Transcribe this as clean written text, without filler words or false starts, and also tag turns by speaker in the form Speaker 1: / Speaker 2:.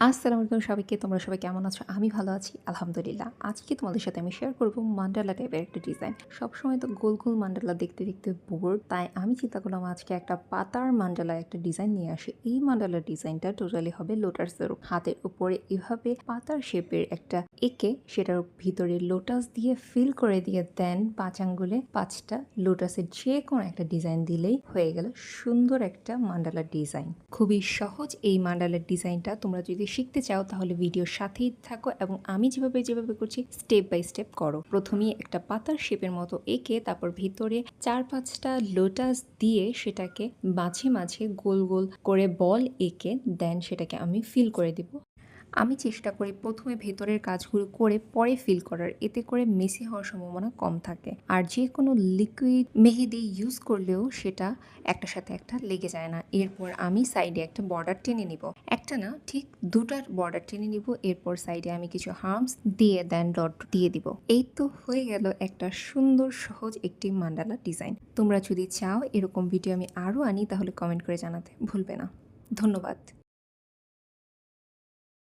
Speaker 1: আসসালামু আলাইকুম সবাইকে। তোমরা সবাই কেমন আছো? আমি ভালো আছি, আলহামদুলিল্লাহ। আজকে তোমাদের সাথে আমি শেয়ার করব মান্ডালা টাইপের একটা ডিজাইন। সবসময় তো গোল, গোল মান্ডালা দেখতে, দেখতে বোর। তাই আমি চিন্তা করলাম আজকে একটা পাতার মান্ডালা একটা ডিজাইন নিয়ে আসি। এই মান্ডালার ডিজাইনটা টোটালি হবে লোটাসের হাতের উপরে এভাবে পাতার শেপের একটা এঁকে সেটার ভিতরে লোটাস দিয়ে ফিল করে দিয়ে দেন ৫ আঙ্গুলে ৫টা লোটাসের যে কোনো একটা ডিজাইন দিলেই হয়ে গেল সুন্দর একটা মান্ডালার ডিজাইন। খুবই সহজ এই মান্ডালার ডিজাইনটা। তোমরা যদি শিখতে চাও তাহলে ভিডিওর সাথেই থাকো এবং আমি যেভাবে করছি স্টেপ বাই স্টেপ করো। প্রথমেই একটা পাতার শেপের মতো এঁকে তারপর ভিতরে ৪-৫টা লোটাস দিয়ে সেটাকে মাঝে মাঝে গোল গোল করে বল এঁকে দেন সেটাকে আমি ফিল করে দিব। আমি চেষ্টা করি প্রথমে ভেতরের কাজগুলো করে পরে ফিল করার, এতে করে মেসি হওয়ার সম্ভাবনা কম থাকে। আর যে কোনো লিকুইড মেহেদি ইউজ করলেও সেটা একটার সাথে একটা লেগে যায় না। এরপর আমি সাইডে একটা বর্ডার টেনে নিব, একটা না ঠিক দুটার বর্ডার টেনে নিব। এরপর সাইডে আমি কিছু হার্মস দিয়ে দেন ডট দিয়ে দিব। এই তো হয়ে গেল একটা সুন্দর সহজ একটি মান্ডালা ডিজাইন। তোমরা যদি চাও এরকম ভিডিও আমি আরও আনি তাহলে কমেন্ট করে জানাতে ভুলবে না। ধন্যবাদ।